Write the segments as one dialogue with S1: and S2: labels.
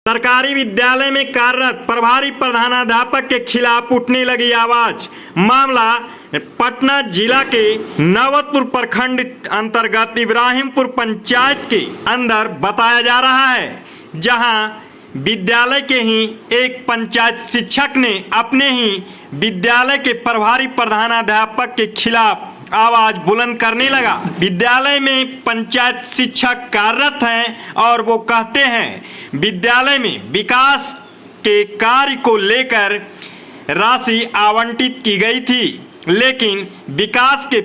S1: सरकारी विद्यालय में कार्यरत प्रभारी प्रधानाध्यापक के खिलाफ उठने लगी आवाज। मामला पटना जिला के नवतपुर प्रखंड अंतर्गत इब्राहिमपुर पंचायत के अंदर बताया जा रहा है, जहां विद्यालय के ही एक पंचायत शिक्षक ने अपने ही विद्यालय के प्रभारी प्रधानाध्यापक के खिलाफ आवाज बुलंद करने लगा। विद्यालय में पंचायत शिक्षक कार्यरत हैं और वो कहते हैं विद्यालय में विकास के कार्य को लेकर राशि आवंटित की गई थी, लेकिन विकास के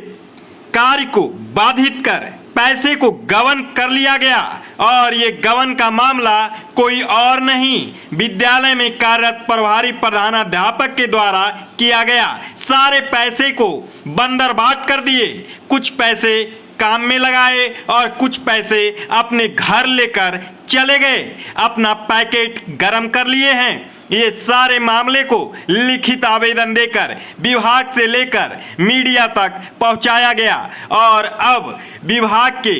S1: कार्य को बाधित कर पैसे को गबन कर लिया गया और ये गबन का मामला कोई और नहीं, विद्यालय में कार्यरत प्रभारी प्रधानाध्यापक के द्वारा किया गया। सारे पैसे को बंदरबाट कर दिए, कुछ पैसे काम में लगाए और कुछ पैसे अपने घर लेकर चले गए, अपना पैकेट गरम कर लिए हैं। ये सारे मामले को लिखित आवेदन देकर विभाग से लेकर मीडिया तक पहुंचाया गया और अब विभाग के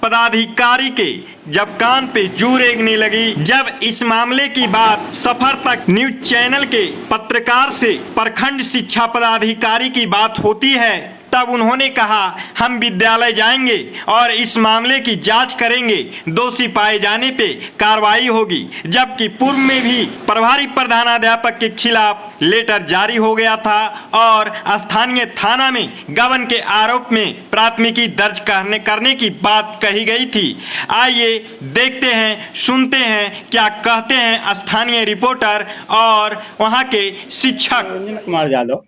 S1: पदाधिकारी के जब कान पे जू रेंगने लगी, जब इस मामले की बात सफर तक न्यूज चैनल के पत्रकार से प्रखंड शिक्षा पदाधिकारी की बात होती है, तब उन्होंने कहा हम विद्यालय जाएंगे और इस मामले की जांच करेंगे, दोषी पाए जाने पे कार्रवाई होगी। जबकि पूर्व में भी प्रभारी प्रधानाध्यापक के खिलाफ लेटर जारी हो गया था और स्थानीय थाना में गबन के आरोप में प्राथमिकी दर्ज करने की बात कही गई थी। आइए देखते हैं, सुनते हैं क्या कहते हैं स्थानीय रिपोर्टर और वहां के शिक्षक।
S2: रंजन कुमार यादव,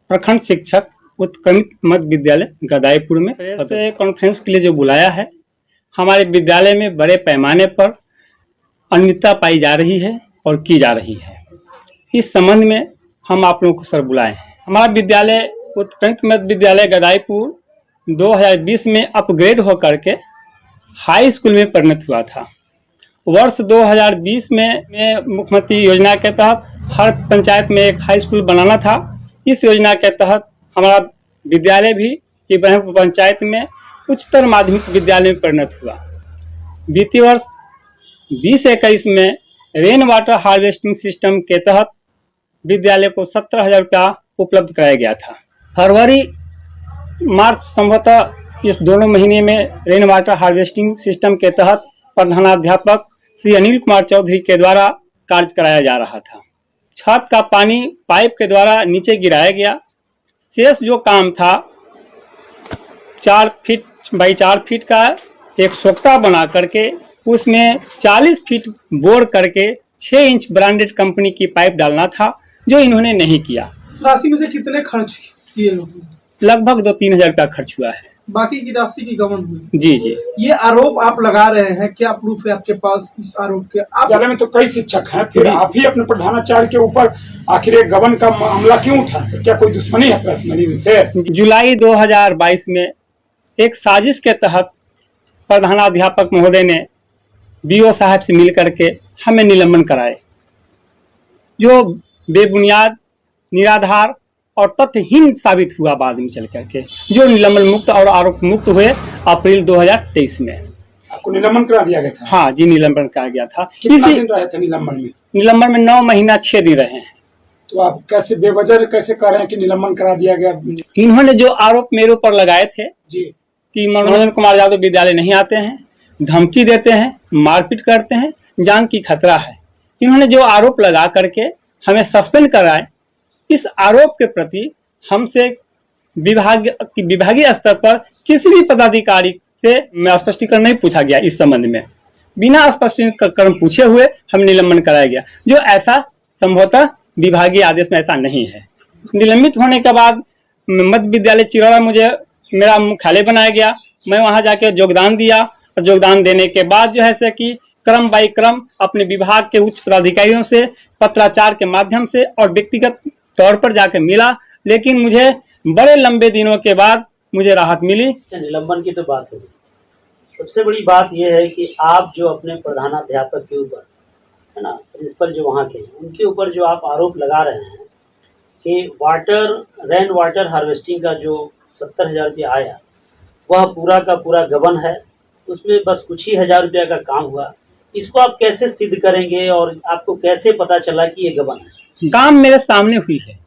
S2: प्रखंड शिक्षक, उत्क्रमित मध्य विद्यालय गदाईपुर में से कॉन्फ्रेंस के लिए जो बुलाया है। हमारे विद्यालय में बड़े पैमाने पर अनियमितता पाई जा रही है और की जा रही है। इस संबंध में हम आप लोगों को सर बुलाए हैं। हमारा विद्यालय उत्क्रमित मध्य विद्यालय गदाईपुर 2020 में अपग्रेड होकर के हाई स्कूल में परिणत हुआ था। वर्ष 2020 में मुख्यमंत्री योजना के तहत हर पंचायत में एक हाई स्कूल बनाना था। इस योजना के तहत हमारा विद्यालय भी इब्राहिमपुर पंचायत में उच्चतर माध्यमिक विद्यालय में परिणत हुआ। वित्तीय वर्ष 2021 में रेन वाटर हार्वेस्टिंग सिस्टम के तहत विद्यालय को 17,000 रुपया उपलब्ध कराया गया था। फरवरी मार्च संभवतः इस दोनों महीने में रेन वाटर हार्वेस्टिंग सिस्टम के तहत प्रधानाध्यापक श्री अनिल कुमार चौधरी के द्वारा कार्य कराया जा रहा था। छत का पानी पाइप के द्वारा नीचे गिराया गया। शेष जो काम था 4 फीट बाई 4 फीट का एक सोखता बना करके उसमें 40 फीट बोर करके 6 इंच ब्रांडेड कंपनी की पाइप डालना था, जो इन्होंने नहीं किया।
S3: राशि में से कितने खर्च किए लोग?
S2: लगभग 2-3 हजार रुपया खर्च हुआ है।
S3: बाकी की राशि की गबन हुई।
S2: जी जी,
S3: ये आरोप आप लगा रहे हैं, क्या प्रूफ है आपके पास इस आरोप के? आप
S4: विद्यालय में तो कई शिक्षक हैं, फिर आप ही अपने प्रधानाचार्य के ऊपर आखिर एक गबन का मामला क्यों उठा? क्या कोई दुश्मनी है पर्सनली उनसे?
S2: जुलाई 2022 में एक साजिश के तहत प्रधानाध्यापक महोदय ने बीओ साहब से मिल करके हमें निलंबन कराए, जो बेबुनियाद, निराधार और तथ्यहीन साबित हुआ। बाद में चल करके जो निलंबन मुक्त और आरोप मुक्त हुए अप्रैल 2023 में।
S4: आपको निलंबन करा दिया गया था?
S2: हाँ जी, निलंबन करा गया था।
S4: कितना दिन रहे थे निलंबन में?
S2: निलंबन में 9 महीना 6 दिन रहे हैं।
S4: तो आप कैसे बेवजह कैसे कह रहे हैं कि निलंबन करा दिया गया?
S2: इन्होंने जो आरोप मेरे ऊपर लगाए थे
S4: जी
S2: कि रंजन कुमार यादव विद्यालय नहीं आते हैं, धमकी देते हैं, मारपीट करते हैं, जान की खतरा है, इन्होंने जो आरोप लगा करके हमें सस्पेंड कराए, इस आरोप के प्रति हमसे विभागीय स्तर पर किसी भी पदाधिकारी से स्पष्टीकरण नहीं पूछा गया। इस संबंध में बिना स्पष्टीकरण पूछे हुए हम निलंबन कराया गया, जो ऐसा संभवतः विभागीय आदेश में ऐसा नहीं है। निलंबित होने के बाद मध्य विद्यालय चिरौरा मेरा मुख्यालय बनाया गया। मैं वहां जाके योगदान दिया और योगदान देने के बाद जो है कि क्रम बाई क्रम अपने विभाग के उच्च पदाधिकारियों से पत्राचार के माध्यम से और व्यक्तिगत तौर पर जाकर मिला, लेकिन मुझे बड़े लंबे दिनों के बाद मुझे राहत मिली।
S5: निलंबन की तो बात होगी। सबसे बड़ी बात यह है कि आप जो अपने प्रधानाध्यापक के ऊपर है ना, प्रिंसिपल जो वहाँ के हैं, उनके ऊपर जो आप आरोप लगा रहे हैं कि रेन वाटर हार्वेस्टिंग का जो 70,000 रुपया आया, वह पूरा का पूरा गबन है। उसमें बस कुछ ही हजार रुपया का काम हुआ। इसको आप कैसे सिद्ध करेंगे और आपको कैसे पता चला कि ये गबन है?
S2: काम मेरे सामने हुई है,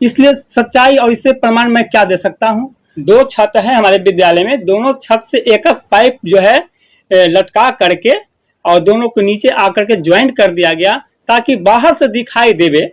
S2: इसलिए सच्चाई और इससे प्रमाण मैं क्या दे सकता हूँ। 2 छत है हमारे विद्यालय में, दोनों छत से एक पाइप जो है लटका करके और दोनों को नीचे आकर के ज्वाइंट कर दिया गया, ताकि बाहर से दिखाई देवे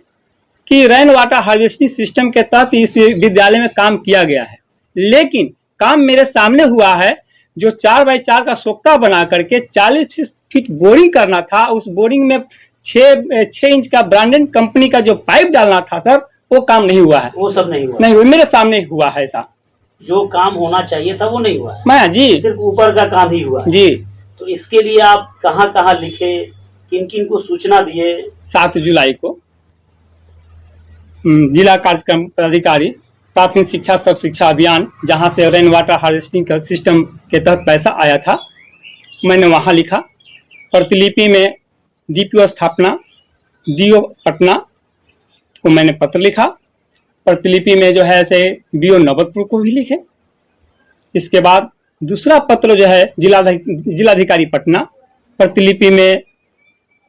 S2: कि रेन वाटर हार्वेस्टिंग सिस्टम के तहत इस विद्यालय में काम किया गया है। लेकिन काम मेरे सामने हुआ है, जो 4x4 का सोक्का बना करके 40 फीट बोरिंग करना था, उस बोरिंग में 6 इंच का ब्रांडेड कंपनी का जो पाइप डालना था सर, वो काम नहीं हुआ है।
S5: वो सब नहीं हुआ?
S2: नहीं हुआ, मेरे सामने हुआ है ऐसा।
S5: जो काम होना चाहिए था वो नहीं हुआ है?
S2: मैं जी
S5: सिर्फ ऊपर का काम ही हुआ है।
S2: जी।
S5: तो इसके लिए आप कहाँ कहाँ लिखे, किन किन को सूचना दिए?
S2: 7 जुलाई को जिला कार्यक्रम पदाधिकारी प्राथमिक शिक्षा सब शिक्षा अभियान, जहाँ से रेन वाटर हार्वेस्टिंग का सिस्टम के तहत पैसा आया था, मैंने वहाँ लिखा। प्रतिलिपि में डीपीओ स्थापना, डीओ पटना को मैंने पत्र लिखा। प्रतिलिपि में जो है से बीओ नवतपुर को भी लिखे। इसके बाद दूसरा पत्र जो है जिलाधिकारी पटना, प्रतिलिपि में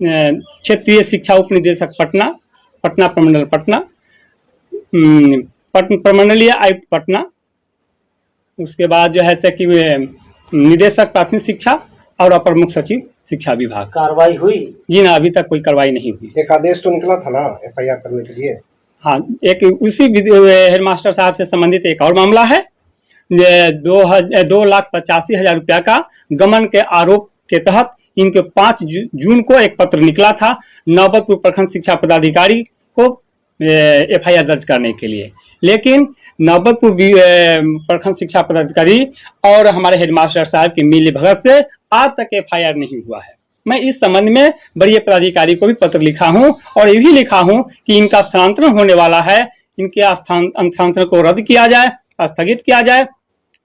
S2: क्षेत्रीय शिक्षा उप निदेशक पटना, पटना प्रमंडल पटना, प्रमंडलीय आयुक्त पटना, उसके बाद जो है से कि निदेशक प्राथमिक शिक्षा और अपर मुख्य सचिव शिक्षा विभाग।
S5: कार्रवाई हुई? जी
S2: ना, अभी तक कोई कार्रवाई नहीं हुई।
S6: एक आदेश तो निकला था ना एफआईआर करने के लिए?
S2: हाँ, एक उसी हेडमास्टर साहब से संबंधित एक और मामला है। 2,85,000 रुपया का गमन के आरोप के तहत इनके 5 जून को एक पत्र निकला था नवतपुर प्रखंड शिक्षा पदाधिकारी को एफआईआर दर्ज करने के लिए, लेकिन नवतपुर प्रखंड शिक्षा पदाधिकारी और हमारे हेडमास्टर साहब की मिली भगत से आज तक एफआईआर नहीं हुआ है। मैं इस संबंध में वरीय पदाधिकारी को भी पत्र लिखा हूं और ये भी लिखा हूं कि इनका स्थानांतरण होने वाला है, इनके स्थानांतरण को रद्द किया जाए, स्थगित किया जाए,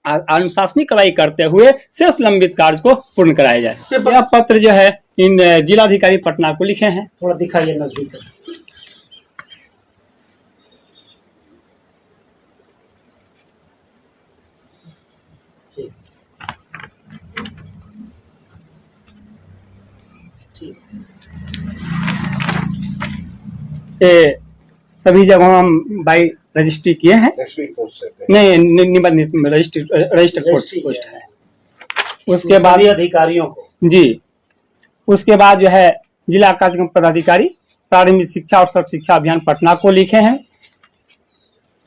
S2: अनुशासनिक कार्रवाई करते हुए शेष लंबित कार्य को पूर्ण कराया जाए। यह पत्र जो है इन जिलाधिकारी पटना को लिखे हैं।
S5: थोड़ा दिखाइए नजदीक।
S2: सभी जगहों हम बाई रजिस्ट्री किए हैं। नहीं, निबंधित रजिस्टर्ड पोस्ट है। उसके बाद
S5: अधिकारियों को
S2: जी, उसके बाद जो है जिला कार्यक्रम पदाधिकारी प्रारंभिक शिक्षा और सब शिक्षा अभियान पटना को लिखे हैं।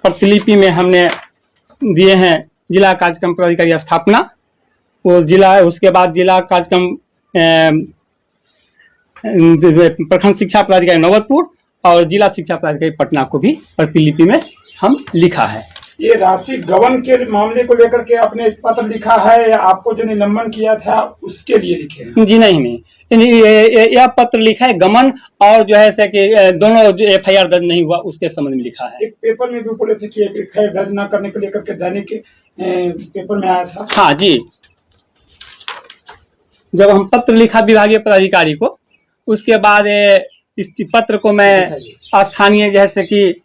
S2: प्रतिलिपि में हमने दिए हैं जिला कार्यक्रम पदाधिकारी स्थापना, वो जिला, उसके बाद जिला कार्यक्रम प्रखंड शिक्षा पदाधिकारी नवतपुर और जिला शिक्षा पदाधिकारी पटना को भी प्रतिलिपि में हम लिखा है।
S4: ये राशि गबन के मामले को लेकर के आपने पत्र लिखा है या आपको जो निलंबन किया था उसके लिए लिखे हैं?
S2: जी नहीं, यह पत्र लिखा है गमन और जो है से कि दोनों एफआईआर दर्ज नहीं हुआ उसके संबंध में लिखा है।
S4: एक पेपर में भी बोले थे कि एफआईआर दर्ज न करने को लेकर के दैनिक पेपर में आया था।
S2: हाँ जी, जब हम पत्र लिखा विभागीय पदाधिकारी को, उसके बाद इस पत्र को मैं स्थानीय जैसे कि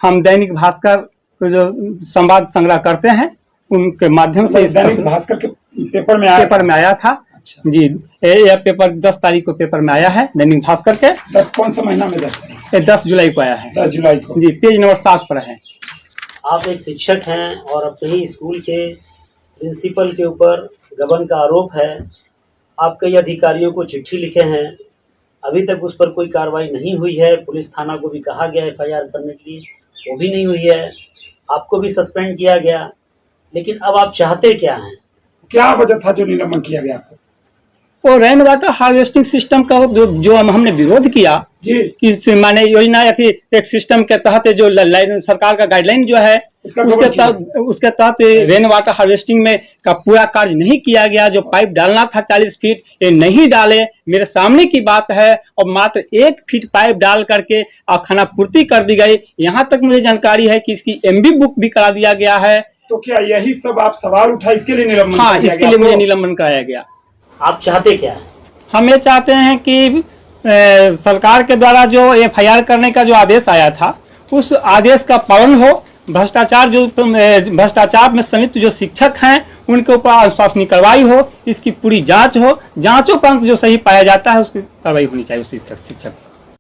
S2: हम दैनिक भास्कर को जो संवाद संग्रह करते हैं उनके माध्यम से
S4: दैनिक भास्कर के पेपर में
S2: आया था। अच्छा। जी, यह पेपर 10 तारीख को पेपर में आया है दैनिक भास्कर के।
S4: 10 कौन सा महीना में?
S2: 10 जुलाई को आया है।
S4: 10 जुलाई को
S2: जी, पेज नंबर 7 पर है।
S5: आप एक शिक्षक हैं और अपने स्कूल के प्रिंसिपल के ऊपर गबन का आरोप है। आप कई अधिकारियों को चिट्ठी लिखे हैं, अभी तक उस पर कोई कार्रवाई नहीं हुई है। पुलिस थाना को भी कहा गया एफआईआर करने के लिए, वो भी नहीं हुई है। आपको भी सस्पेंड किया गया, लेकिन अब आप चाहते क्या हैं?
S4: क्या वजह था जो निलंबन किया गया आपको?
S2: वो रेन वाटर हार्वेस्टिंग सिस्टम का जो हमने विरोध किया
S4: जी,
S2: कि माने योजना थी एक सिस्टम के तहत जो सरकार का गाइडलाइन जो है उसके तहत रेन वाटर हार्वेस्टिंग में का पूरा कार्य नहीं किया गया। जो पाइप डालना था 40 फीट, ये नहीं डाले। मेरे सामने की बात है, और मात्र 1 फीट पाइप डाल करके खाना पूर्ति कर दी गई। यहाँ तक मुझे जानकारी है कि इसकी MB बुक भी करा दिया गया है।
S4: तो क्या यही सब आप सवाल उठा, इसके लिए निलंबन?
S2: हाँ, इसके लिए मुझे निलंबन कराया गया।
S5: आप चाहते क्या है? हम
S2: ये चाहते हैं कि सरकार के द्वारा जो एफआईआर करने का जो आदेश आया था, उस आदेश का पालन हो। भ्रष्टाचार में संलिप्त जो शिक्षक हैं उनके ऊपर अनुशासनीय कार्रवाई हो, इसकी पूरी जांच हो, जांचों पर जो सही पाया जाता है उसकी कार्रवाई होनी चाहिए उस शिक्षक पर।